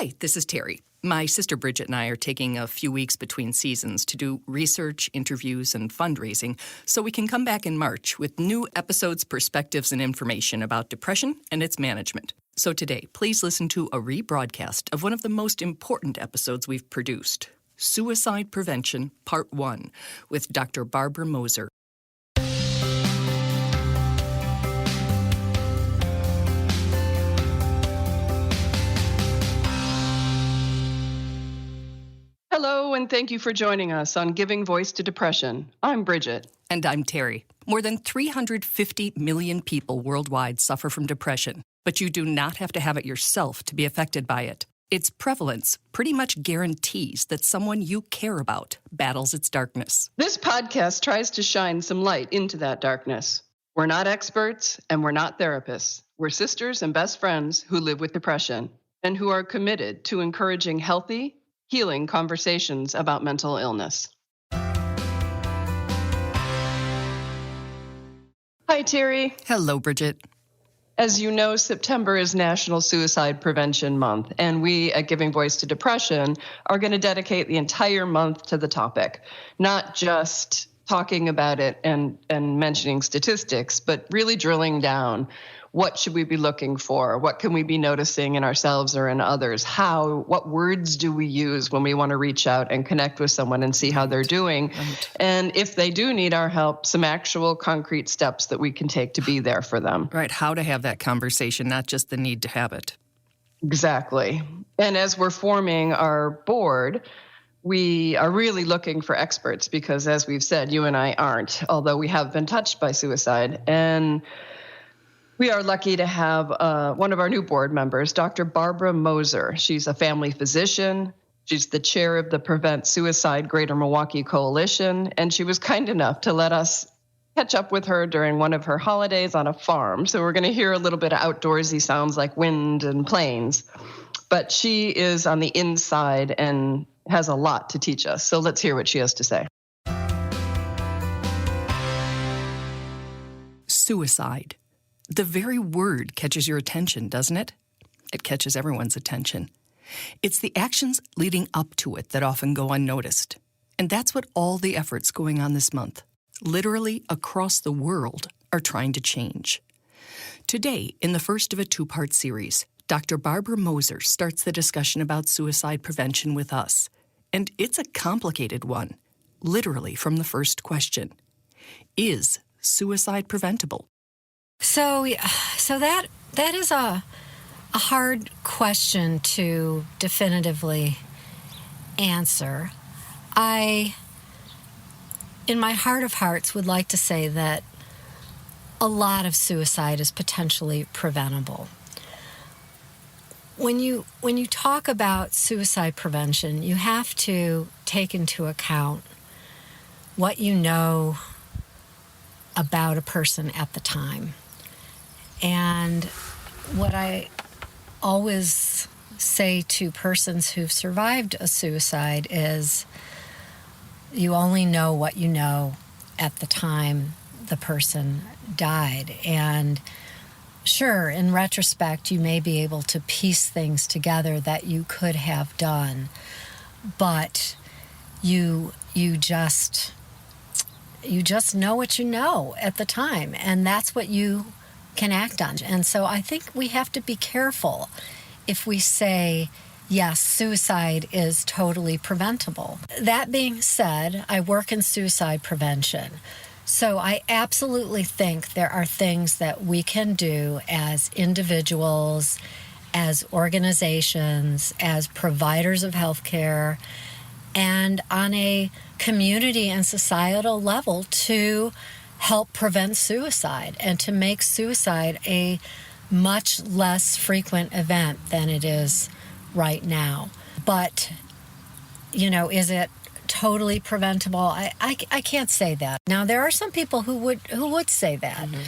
Hi, this is Terry. My sister Bridget and I are taking a few weeks between seasons to do research, interviews, and fundraising so we can come back in March with new episodes, perspectives, and information about depression and its management. So today, please listen to a rebroadcast of one of the most important episodes we've produced, Suicide Prevention, Part 1, with Dr. Barbara Moser. Hello, and thank you for joining us on Giving Voice to Depression. I'm Bridget. And I'm Terry. More than 350 million people worldwide suffer from depression, but you do not have to have it yourself to be affected by it. Its prevalence pretty much guarantees that someone you care about battles its darkness. This podcast tries to shine some light into that darkness. We're not experts, and we're not therapists. We're sisters and best friends who live with depression and who are committed to encouraging healthy, healing conversations about mental illness. Hi, Terry. Hello, Bridget. As you know, September is National Suicide Prevention Month, and we at Giving Voice to Depression are going to dedicate the entire month to the topic, not just talking about it and mentioning statistics, but really drilling down. What should we be looking for? What can we be noticing in ourselves or in others? What words do we use when we want to reach out and connect with someone and see how they're doing? Right. And if they do need our help, some actual concrete steps that we can take to be there for them. Right, how to have that conversation, not just the need to have it. Exactly. And as we're forming our board, we are really looking for experts because, as we've said, you and I aren't, although we have been touched by suicide. And we are lucky to have one of our new board members, Dr. Barbara Moser. She's a family physician. She's the chair of the Prevent Suicide Greater Milwaukee Coalition, and she was kind enough to let us catch up with her during one of her holidays on a farm. So we're going to hear a little bit of outdoorsy sounds like wind and planes. But she is on the inside and has a lot to teach us. So let's hear what she has to say. Suicide. The very word catches your attention, doesn't it? It catches everyone's attention. It's the actions leading up to it that often go unnoticed. And that's what all the efforts going on this month, literally across the world, are trying to change. Today, in the first of a two-part series, Dr. Barbara Moser starts the discussion about suicide prevention with us. And it's a complicated one, literally from the first question. Is suicide preventable? So that is a hard question to definitively answer. I, in my heart of hearts, would like to say that a lot of suicide is potentially preventable. When you talk about suicide prevention, you have to take into account what you know about a person at the time. And what I always say to persons who've survived a suicide is you only know what you know at the time the person died. And sure, in retrospect, you may be able to piece things together that you could have done, but you just know what you know at the time, and that's what you can act on. And so I think we have to be careful if we say, yes, suicide is totally preventable. That being said, I work in suicide prevention. So I absolutely think there are things that we can do as individuals, as organizations, as providers of healthcare, and on a community and societal level to help prevent suicide and to make suicide a much less frequent event than it is right now. But, is it totally preventable? I can't say that. Now, there are some people who would say that. Mm-hmm.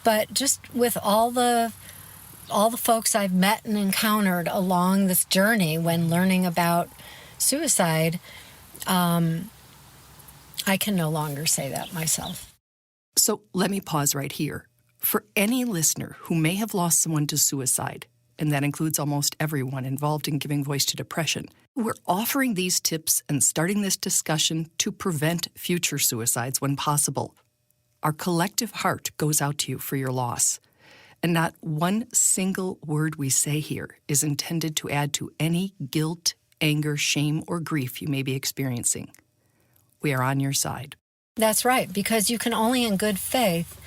But just with all the folks I've met and encountered along this journey when learning about suicide, I can no longer say that myself. So let me pause right here. For any listener who may have lost someone to suicide, and that includes almost everyone involved in giving voice to depression. We're offering these tips and starting this discussion to prevent future suicides when possible. Our collective heart goes out to you for your loss. And not one single word we say here is intended to add to any guilt, anger, shame, or grief you may be experiencing. We are on your side. That's right, because you can only in good faith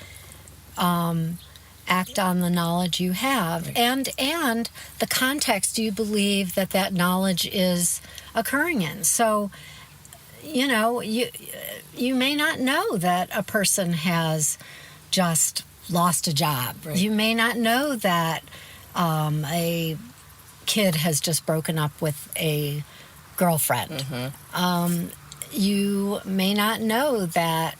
act on the knowledge you have, right, and the context you believe that knowledge is occurring in. So, you know, you may not know that a person has just lost a job. Right. You may not know that a kid has just broken up with a girlfriend. Mm-hmm. You may not know that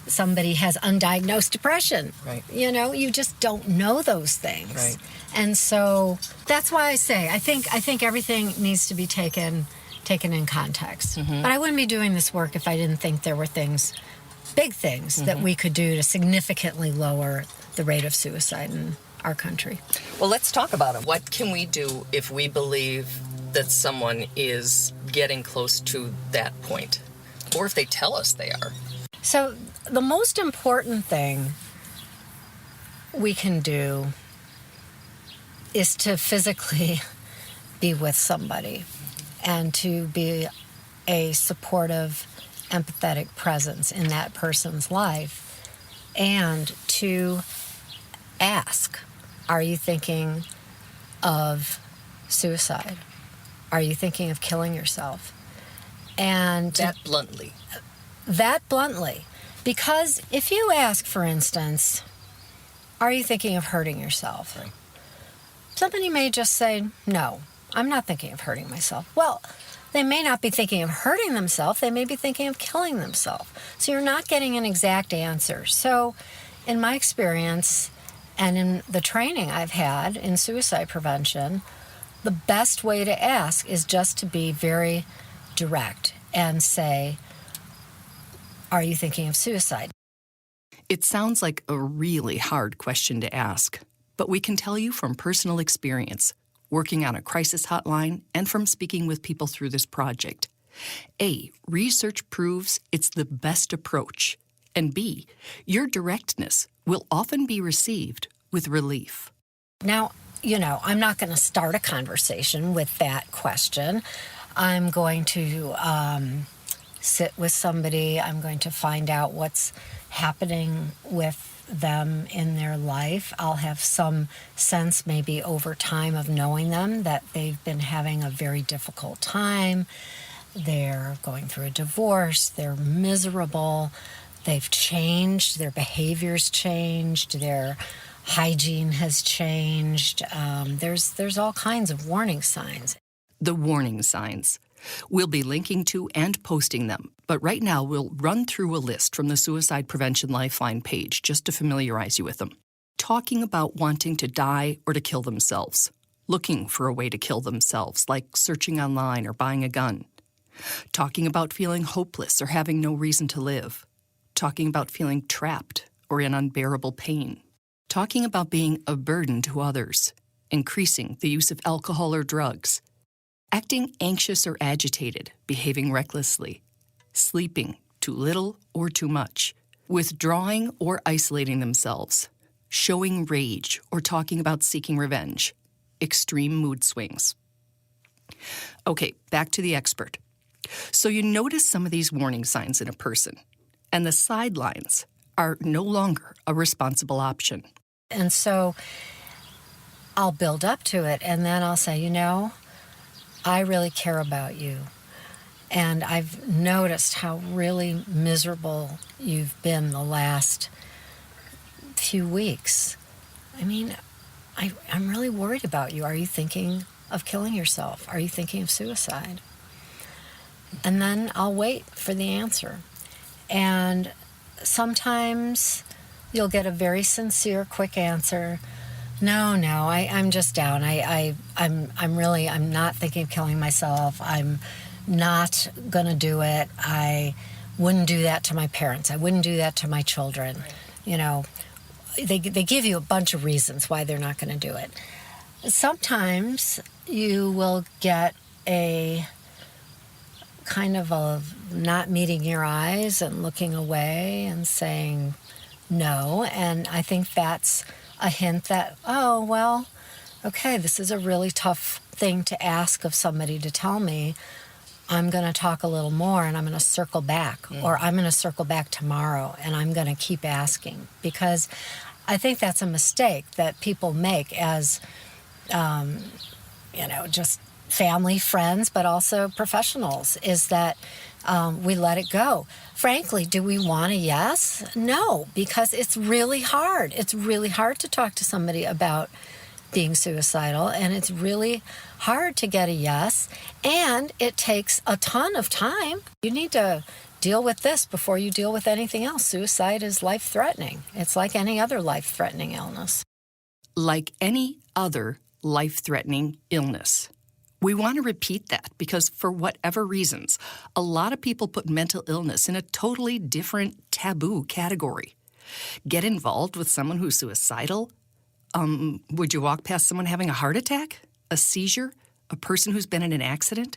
somebody has undiagnosed depression. Right. You know, you just don't know those things. Right. And so that's why I say I think everything needs to be taken in context. Mm-hmm. But I wouldn't be doing this work if I didn't think there were big things mm-hmm. that we could do to significantly lower the rate of suicide in our country. Well, let's talk about it. What can we do if we believe that someone is getting close to that point? Or if they tell us they are? So the most important thing we can do is to physically be with somebody and to be a supportive, empathetic presence in that person's life, and to ask, are you thinking of suicide? Are you thinking of killing yourself? And that bluntly. Because if you ask, for instance, are you thinking of hurting yourself? Right. Somebody may just say, no, I'm not thinking of hurting myself. Well, they may not be thinking of hurting themselves. They may be thinking of killing themselves. So you're not getting an exact answer. So in my experience and in the training I've had in suicide prevention, the best way to ask is just to be very direct and say, are you thinking of suicide? It sounds like a really hard question to ask, but we can tell you from personal experience, working on a crisis hotline and from speaking with people through this project. A, research proves it's the best approach. And B, your directness will often be received with relief. Now, you know, I'm not going to start a conversation with that question. I'm going to sit with somebody. I'm going to find out what's happening with them in their life. I'll have some sense maybe over time of knowing them that they've been having a very difficult time. They're going through a divorce. They're miserable. They've changed. Their behavior's changed. Their hygiene has changed. There's all kinds of warning signs. The warning signs. We'll be linking to and posting them, but right now we'll run through a list from the Suicide Prevention Lifeline page just to familiarize you with them. Talking about wanting to die or to kill themselves. Looking for a way to kill themselves, like searching online or buying a gun. Talking about feeling hopeless or having no reason to live. Talking about feeling trapped or in unbearable pain. Talking about being a burden to others. Increasing the use of alcohol or drugs. Acting anxious or agitated, behaving recklessly, sleeping too little or too much, withdrawing or isolating themselves, showing rage or talking about seeking revenge, extreme mood swings. Okay, back to the expert. So you notice some of these warning signs in a person, and the sidelines are no longer a responsible option. And so I'll build up to it, and then I'll say, you know, I really care about you. And I've noticed how really miserable you've been the last few weeks. I mean, I'm really worried about you. Are you thinking of killing yourself? Are you thinking of suicide? And then I'll wait for the answer. And sometimes you'll get a very sincere, quick answer. No, I'm just down. I'm not thinking of killing myself. I'm not going to do it. I wouldn't do that to my parents. I wouldn't do that to my children. Right. You know, they give you a bunch of reasons why they're not going to do it. Sometimes you will get a kind of a not meeting your eyes and looking away and saying no. And I think that's a hint that, oh, well, okay, this is a really tough thing to ask of somebody to tell me. I'm going to talk a little more and I'm going to circle back, or I'm going to circle back tomorrow and I'm going to keep asking. Because I think that's a mistake that people make as, just family, friends, but also professionals, is that we let it go. Frankly, do we want a yes? No, because it's really hard. It's really hard to talk to somebody about being suicidal, and it's really hard to get a yes, and it takes a ton of time. You need to deal with this before you deal with anything else. Suicide is life-threatening. It's like any other life-threatening illness. Like any other life-threatening illness. We want to repeat that because for whatever reasons, a lot of people put mental illness in a totally different taboo category. Get involved with someone who's suicidal? Would you walk past someone having a heart attack, a seizure, a person who's been in an accident?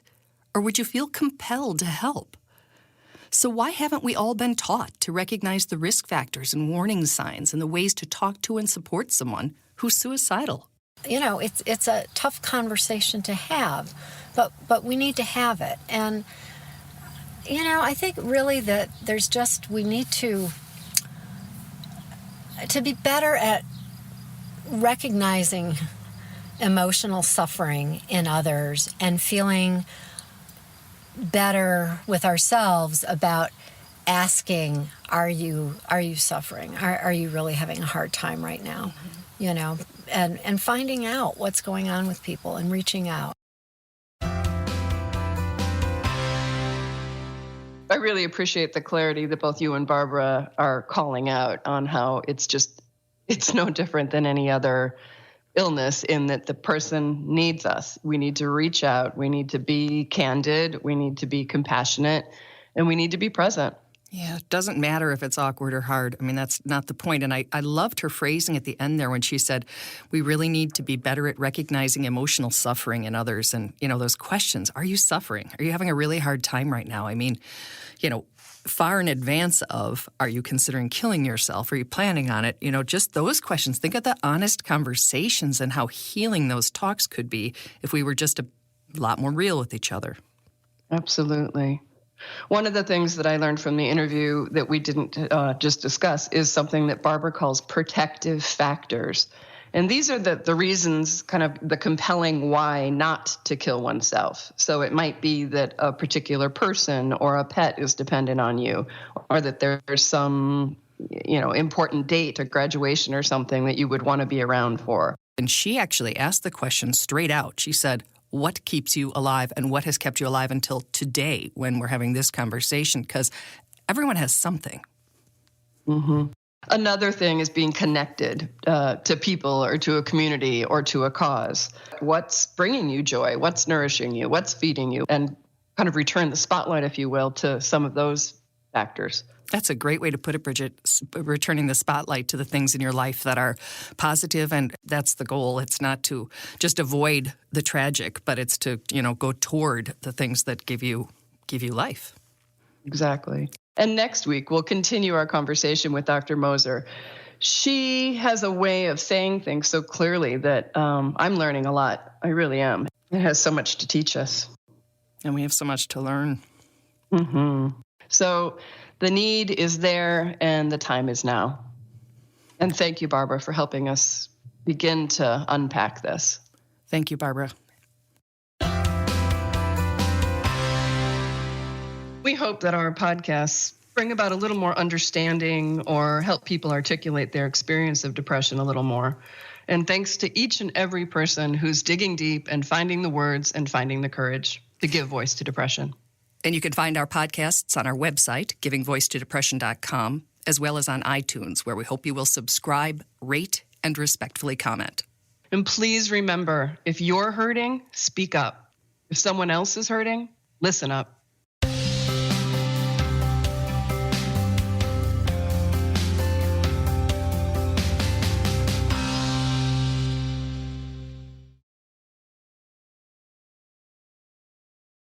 Or would you feel compelled to help? So why haven't we all been taught to recognize the risk factors and warning signs and the ways to talk to and support someone who's suicidal? It's a tough conversation to have, but we need to have it. And, I think really that we need to be better at recognizing emotional suffering in others and feeling better with ourselves about asking, are you suffering? Are you really having a hard time right now? And finding out what's going on with people and reaching out. I really appreciate the clarity that both you and Barbara are calling out on how it's no different than any other illness, in that the person needs us. We need to reach out. We need to be candid. We need to be compassionate, and we need to be present. Yeah, it doesn't matter if it's awkward or hard. I mean, that's not the point. And I loved her phrasing at the end there when she said, we really need to be better at recognizing emotional suffering in others. And, those questions, are you suffering? Are you having a really hard time right now? I mean, far in advance of, are you considering killing yourself? Are you planning on it? Just those questions. Think of the honest conversations and how healing those talks could be if we were just a lot more real with each other. Absolutely. One of the things that I learned from the interview that we didn't just discuss is something that Barbara calls protective factors. And these are the reasons, kind of the compelling why not to kill oneself. So it might be that a particular person or a pet is dependent on you, or that there's some, important date, a graduation or something that you would want to be around for. And she actually asked the question straight out. She said, what keeps you alive and what has kept you alive until today when we're having this conversation? Because everyone has something. Mm-hmm. Another thing is being connected to people or to a community or to a cause. What's bringing you joy? What's nourishing you? What's feeding you? And kind of return the spotlight, if you will, to some of those factors. That's a great way to put it, Bridget, returning the spotlight to the things in your life that are positive, and that's the goal. It's not to just avoid the tragic, but it's to, go toward the things that give you life. Exactly. And next week, we'll continue our conversation with Dr. Moser. She has a way of saying things so clearly that I'm learning a lot. I really am. It has so much to teach us. And we have so much to learn. Mm-hmm. So the need is there and the time is now. And thank you, Barbara, for helping us begin to unpack this. Thank you, Barbara. We hope that our podcasts bring about a little more understanding or help people articulate their experience of depression a little more. And thanks to each and every person who's digging deep and finding the words and finding the courage to give voice to depression. And you can find our podcasts on our website, givingvoicetodepression.com, as well as on iTunes, where we hope you will subscribe, rate, and respectfully comment. And please remember, if you're hurting, speak up. If someone else is hurting, listen up.